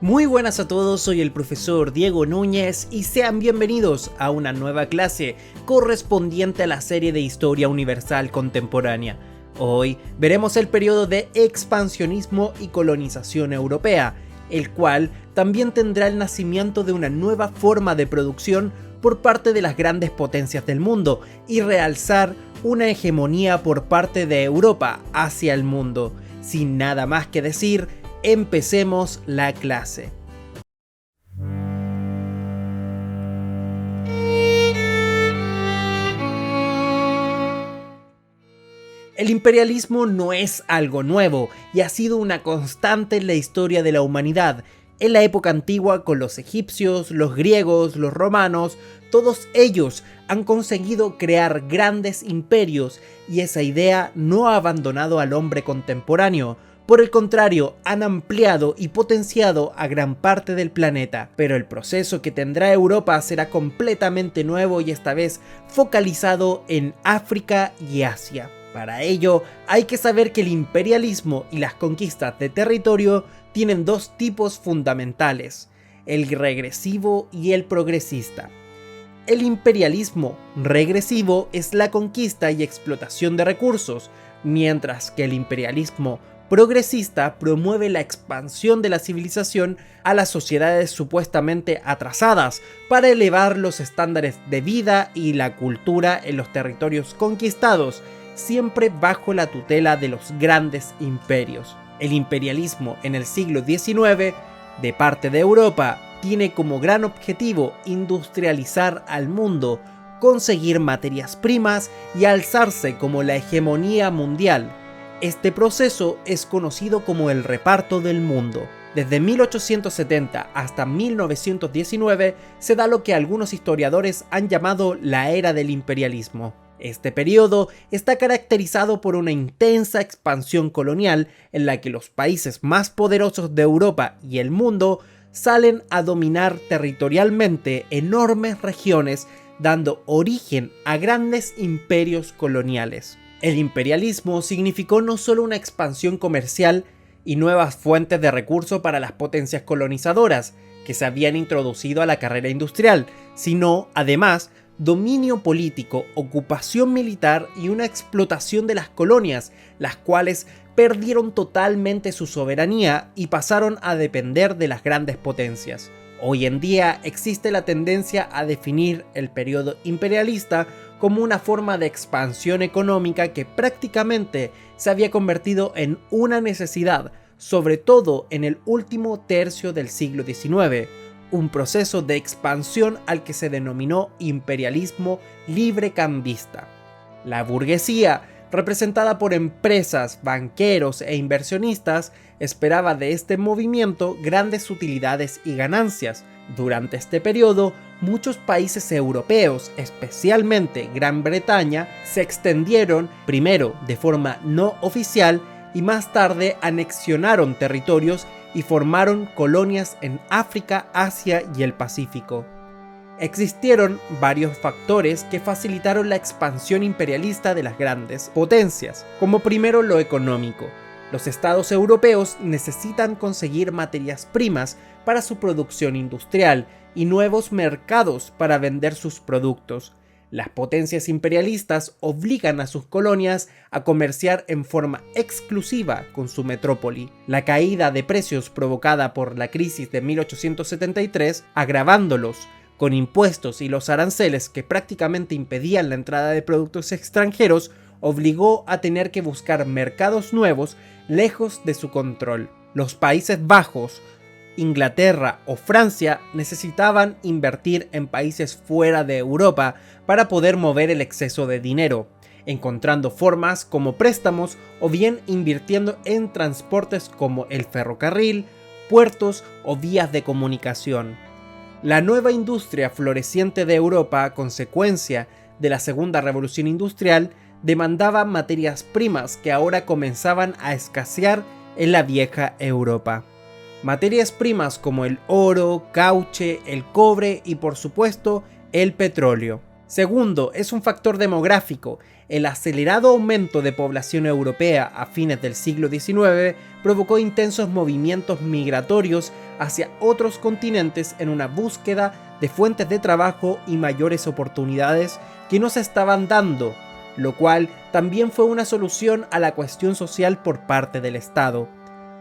Muy buenas a todos, soy el profesor Diego Núñez y sean bienvenidos a una nueva clase correspondiente a la serie de Historia Universal Contemporánea. Hoy veremos el periodo de expansionismo y colonización europea, el cual también tendrá el nacimiento de una nueva forma de producción por parte de las grandes potencias del mundo y realzar una hegemonía por parte de Europa hacia el mundo. Sin nada más que decir, empecemos la clase. El imperialismo no es algo nuevo y ha sido una constante en la historia de la humanidad. En la época antigua, con los egipcios, los griegos, los romanos, todos ellos han conseguido crear grandes imperios y esa idea no ha abandonado al hombre contemporáneo. Por el contrario, han ampliado y potenciado a gran parte del planeta, pero el proceso que tendrá Europa será completamente nuevo y esta vez focalizado en África y Asia. Para ello, hay que saber que el imperialismo y las conquistas de territorio tienen dos tipos fundamentales, el regresivo y el progresista. El imperialismo regresivo es la conquista y explotación de recursos, mientras que el imperialismo progresista promueve la expansión de la civilización a las sociedades supuestamente atrasadas para elevar los estándares de vida y la cultura en los territorios conquistados, siempre bajo la tutela de los grandes imperios. El imperialismo en el siglo XIX, de parte de Europa, tiene como gran objetivo industrializar al mundo, conseguir materias primas y alzarse como la hegemonía mundial. Este proceso es conocido como el reparto del mundo. Desde 1870 hasta 1919 se da lo que algunos historiadores han llamado la era del imperialismo. Este periodo está caracterizado por una intensa expansión colonial en la que los países más poderosos de Europa y el mundo salen a dominar territorialmente enormes regiones, dando origen a grandes imperios coloniales. El imperialismo significó no solo una expansión comercial y nuevas fuentes de recursos para las potencias colonizadoras que se habían introducido a la carrera industrial, sino, además, dominio político, ocupación militar y una explotación de las colonias, las cuales perdieron totalmente su soberanía y pasaron a depender de las grandes potencias. Hoy en día existe la tendencia a definir el periodo imperialista como una forma de expansión económica que prácticamente se había convertido en una necesidad, sobre todo en el último tercio del siglo XIX, un proceso de expansión al que se denominó imperialismo librecambista. La burguesía, representada por empresas, banqueros e inversionistas, esperaba de este movimiento grandes utilidades y ganancias. Durante este periodo, muchos países europeos, especialmente Gran Bretaña, se extendieron, primero de forma no oficial y más tarde anexionaron territorios y formaron colonias en África, Asia y el Pacífico. Existieron varios factores que facilitaron la expansión imperialista de las grandes potencias, como primero lo económico. Los estados europeos necesitan conseguir materias primas para su producción industrial y nuevos mercados para vender sus productos. Las potencias imperialistas obligan a sus colonias a comerciar en forma exclusiva con su metrópoli. La caída de precios provocada por la crisis de 1873, agravándolos con impuestos y los aranceles que prácticamente impedían la entrada de productos extranjeros, obligó a tener que buscar mercados nuevos lejos de su control. Los Países Bajos, Inglaterra o Francia necesitaban invertir en países fuera de Europa para poder mover el exceso de dinero, encontrando formas como préstamos o bien invirtiendo en transportes como el ferrocarril, puertos o vías de comunicación. La nueva industria floreciente de Europa, a consecuencia de la Segunda Revolución Industrial, demandaba materias primas que ahora comenzaban a escasear en la vieja Europa. Materias primas como el oro, cauche, el cobre y por supuesto el petróleo. Segundo, es un factor demográfico. el acelerado aumento de población europea a fines del siglo XIX provocó intensos movimientos migratorios hacia otros continentes en una búsqueda de fuentes de trabajo y mayores oportunidades que no se estaban dando, lo cual también fue una solución a la cuestión social por parte del Estado.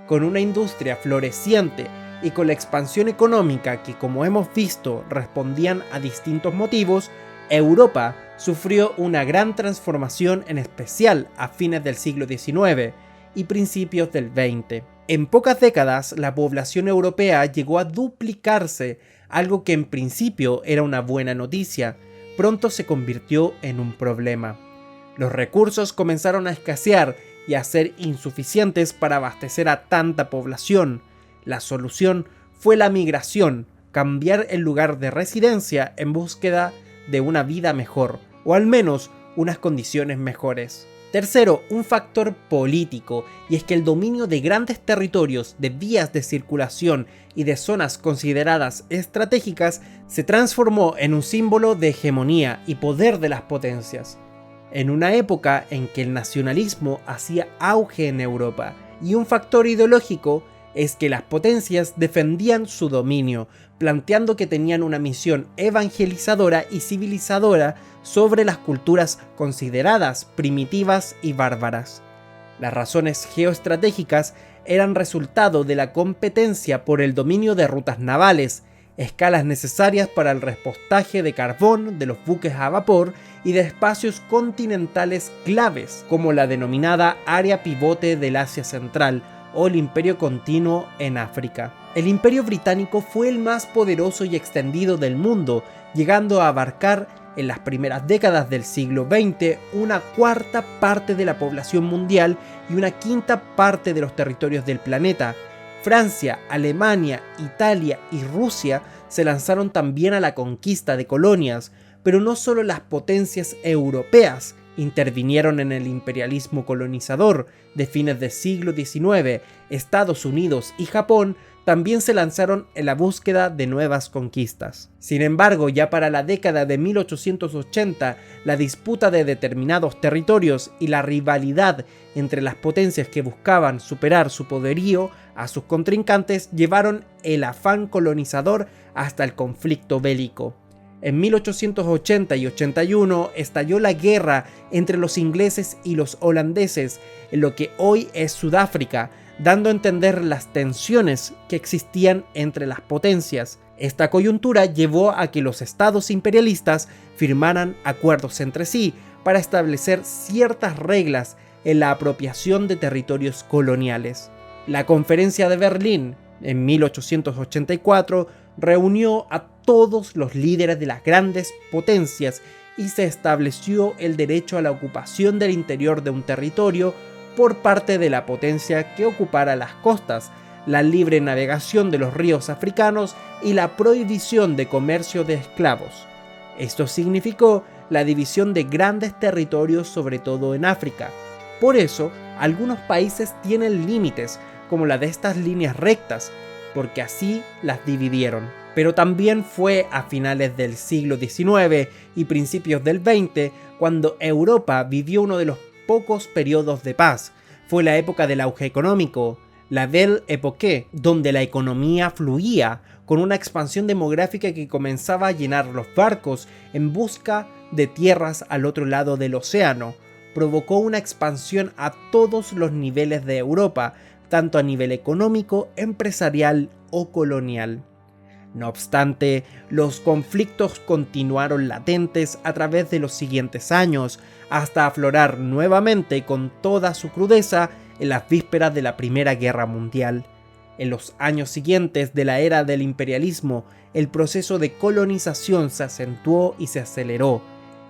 Con una industria floreciente y con la expansión económica que, como hemos visto, respondían a distintos motivos, Europa sufrió una gran transformación, en especial a fines del siglo XIX y principios del XX. En pocas décadas, la población europea llegó a duplicarse, algo que en principio era una buena noticia, pronto se convirtió en un problema. Los recursos comenzaron a escasear y a ser insuficientes para abastecer a tanta población. La solución fue la migración, cambiar el lugar de residencia en búsqueda de una vida mejor, o al menos unas condiciones mejores. Tercero, un factor político, y es que el dominio de grandes territorios, de vías de circulación y de zonas consideradas estratégicas se transformó en un símbolo de hegemonía y poder de las potencias. En una época en que el nacionalismo hacía auge en Europa, y un factor ideológico es que las potencias defendían su dominio, planteando que tenían una misión evangelizadora y civilizadora sobre las culturas consideradas primitivas y bárbaras. Las razones geoestratégicas eran resultado de la competencia por el dominio de rutas navales, escalas necesarias para el repostaje de carbón de los buques a vapor y de espacios continentales claves, como la denominada área pivote del Asia Central, o el Imperio Continuo en África. El Imperio Británico fue el más poderoso y extendido del mundo, llegando a abarcar en las primeras décadas del siglo XX una cuarta parte de la población mundial y una quinta parte de los territorios del planeta. Francia, Alemania, Italia y Rusia se lanzaron también a la conquista de colonias, pero no solo las potencias europeas intervinieron en el imperialismo colonizador de fines del siglo XIX. Estados Unidos y Japón también se lanzaron en la búsqueda de nuevas conquistas. Sin embargo, ya para la década de 1880, la disputa de determinados territorios y la rivalidad entre las potencias que buscaban superar su poderío a sus contrincantes llevaron el afán colonizador hasta el conflicto bélico. En 1880 y 81 estalló la guerra entre los ingleses y los holandeses en lo que hoy es Sudáfrica, dando a entender las tensiones que existían entre las potencias. Esta coyuntura llevó a que los estados imperialistas firmaran acuerdos entre sí para establecer ciertas reglas en la apropiación de territorios coloniales. La Conferencia de Berlín, en 1884, reunió a todos los líderes de las grandes potencias y se estableció el derecho a la ocupación del interior de un territorio por parte de la potencia que ocupara las costas, la libre navegación de los ríos africanos y la prohibición de comercio de esclavos. Esto significó la división de grandes territorios, sobre todo en África. Por eso, algunos países tienen límites, como la de estas líneas rectas, porque así las dividieron. Pero también fue a finales del siglo XIX y principios del XX cuando Europa vivió uno de los pocos periodos de paz. Fue la época del auge económico, la Belle Époque, donde la economía fluía, con una expansión demográfica que comenzaba a llenar los barcos en busca de tierras al otro lado del océano. Provocó una expansión a todos los niveles de Europa, tanto a nivel económico, empresarial o colonial. No obstante, los conflictos continuaron latentes a través de los siguientes años, hasta aflorar nuevamente con toda su crudeza en las vísperas de la Primera Guerra Mundial. En los años siguientes de la era del imperialismo, el proceso de colonización se acentuó y se aceleró.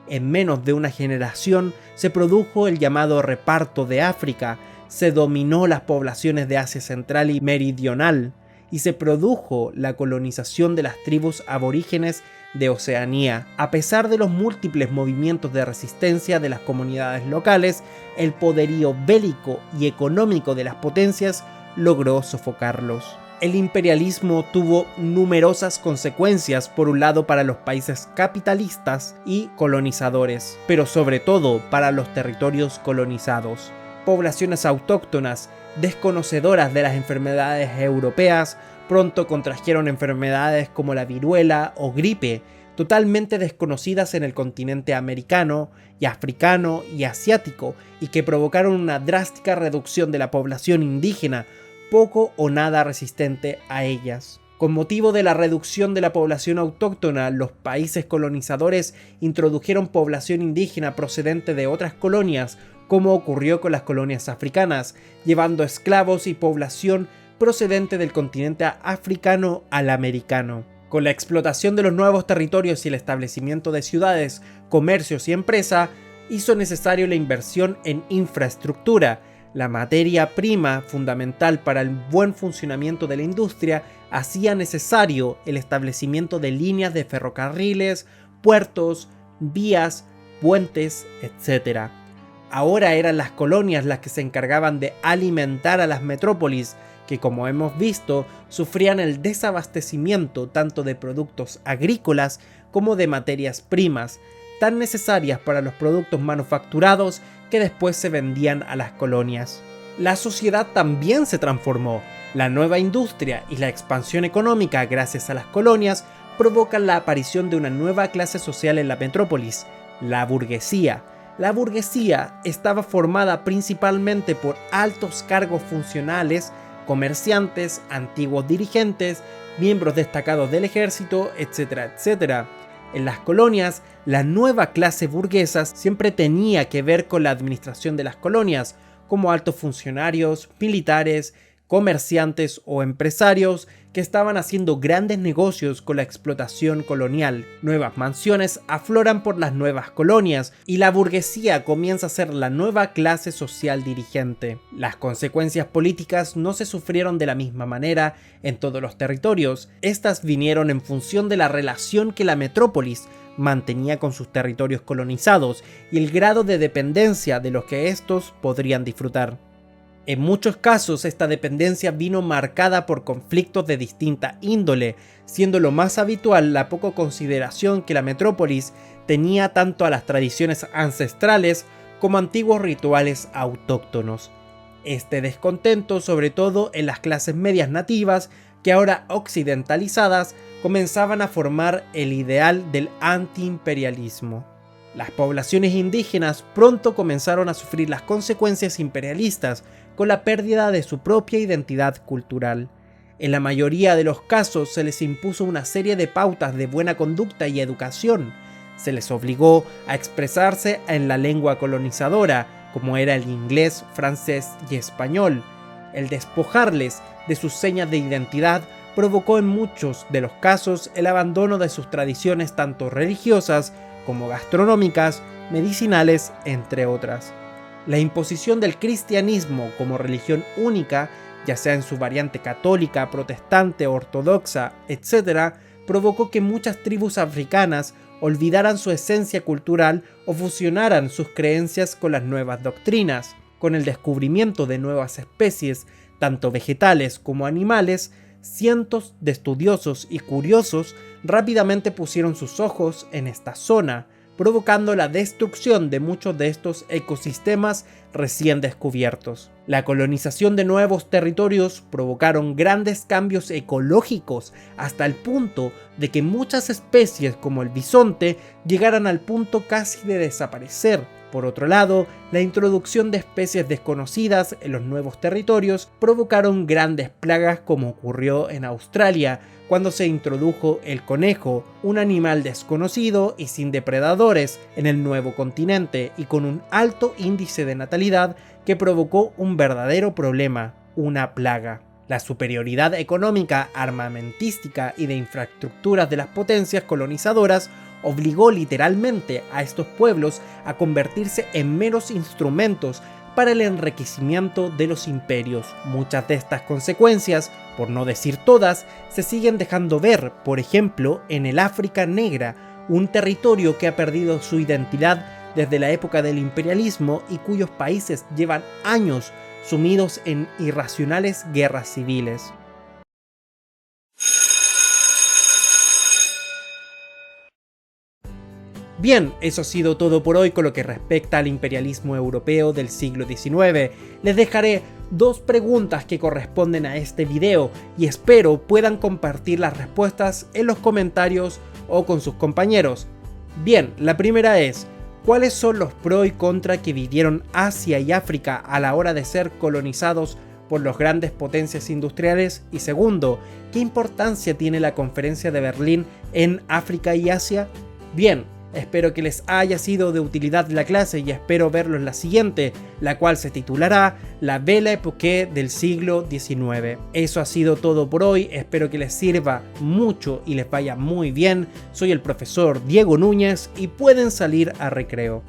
En menos de una generación se produjo el llamado reparto de África, se dominó las poblaciones de Asia Central y Meridional, y se produjo la colonización de las tribus aborígenes de Oceanía. A pesar de los múltiples movimientos de resistencia de las comunidades locales, el poderío bélico y económico de las potencias logró sofocarlos. El imperialismo tuvo numerosas consecuencias, por un lado para los países capitalistas y colonizadores, pero sobre todo para los territorios colonizados. Poblaciones autóctonas, desconocedoras de las enfermedades europeas, pronto contrajeron enfermedades como la viruela o gripe, totalmente desconocidas en el continente americano y africano y asiático, y que provocaron una drástica reducción de la población indígena, poco o nada resistente a ellas. Con motivo de la reducción de la población autóctona, los países colonizadores introdujeron población indígena procedente de otras colonias, como ocurrió con las colonias africanas, llevando esclavos y población procedente del continente africano al americano. Con la explotación de los nuevos territorios y el establecimiento de ciudades, comercios y empresas, hizo necesario la inversión en infraestructura. La materia prima fundamental para el buen funcionamiento de la industria hacía necesario el establecimiento de líneas de ferrocarriles, puertos, vías, puentes, etc. Ahora eran las colonias las que se encargaban de alimentar a las metrópolis, que como hemos visto, sufrían el desabastecimiento tanto de productos agrícolas como de materias primas, tan necesarias para los productos manufacturados que después se vendían a las colonias. La sociedad también se transformó. La nueva industria y la expansión económica gracias a las colonias provocan la aparición de una nueva clase social en la metrópolis, la burguesía. La burguesía estaba formada principalmente por altos cargos funcionales, comerciantes, antiguos dirigentes, miembros destacados del ejército, etc., etc. En las colonias, la nueva clase burguesa siempre tenía que ver con la administración de las colonias, como altos funcionarios, militares, comerciantes o empresarios que estaban haciendo grandes negocios con la explotación colonial. Nuevas mansiones afloran por las nuevas colonias y la burguesía comienza a ser la nueva clase social dirigente. Las consecuencias políticas no se sufrieron de la misma manera en todos los territorios. Estas vinieron en función de la relación que la metrópolis mantenía con sus territorios colonizados y el grado de dependencia de los que estos podrían disfrutar. En muchos casos esta dependencia vino marcada por conflictos de distinta índole, siendo lo más habitual la poca consideración que la metrópolis tenía tanto a las tradiciones ancestrales como antiguos rituales autóctonos. Este descontento, sobre todo en las clases medias nativas, que ahora occidentalizadas, comenzaban a formar el ideal del antiimperialismo. Las poblaciones indígenas pronto comenzaron a sufrir las consecuencias imperialistas con la pérdida de su propia identidad cultural. En la mayoría de los casos se les impuso una serie de pautas de buena conducta y educación. Se les obligó a expresarse en la lengua colonizadora, como era el inglés, francés y español. El despojarles de sus señas de identidad provocó en muchos de los casos el abandono de sus tradiciones tanto religiosas como gastronómicas, medicinales, entre otras. La imposición del cristianismo como religión única, ya sea en su variante católica, protestante, ortodoxa, etc., provocó que muchas tribus africanas olvidaran su esencia cultural o fusionaran sus creencias con las nuevas doctrinas. Con el descubrimiento de nuevas especies, tanto vegetales como animales, cientos de estudiosos y curiosos rápidamente pusieron sus ojos en esta zona, provocando la destrucción de muchos de estos ecosistemas recién descubiertos. La colonización de nuevos territorios provocaron grandes cambios ecológicos hasta el punto de que muchas especies como el bisonte llegaran al punto casi de desaparecer. Por otro lado, la introducción de especies desconocidas en los nuevos territorios provocaron grandes plagas como ocurrió en Australia, cuando se introdujo el conejo, un animal desconocido y sin depredadores en el nuevo continente y con un alto índice de natalidad que provocó un verdadero problema, una plaga. La superioridad económica, armamentística y de infraestructuras de las potencias colonizadoras obligó literalmente a estos pueblos a convertirse en meros instrumentos para el enriquecimiento de los imperios. Muchas de estas consecuencias, por no decir todas, se siguen dejando ver, por ejemplo, en el África Negra, un territorio que ha perdido su identidad desde la época del imperialismo y cuyos países llevan años sumidos en irracionales guerras civiles. Bien, eso ha sido todo por hoy con lo que respecta al imperialismo europeo del siglo XIX. Les dejaré dos preguntas que corresponden a este video y espero puedan compartir las respuestas en los comentarios o con sus compañeros. Bien, la primera es: ¿cuáles son los pros y contras que vivieron Asia y África a la hora de ser colonizados por las grandes potencias industriales? Y segundo, ¿qué importancia tiene la Conferencia de Berlín en África y Asia? Bien, espero que les haya sido de utilidad la clase y espero verlo en la siguiente, la cual se titulará La Belle Époque del siglo XIX. Eso ha sido todo por hoy, espero que les sirva mucho y les vaya muy bien. Soy el profesor Diego Núñez y pueden salir a recreo.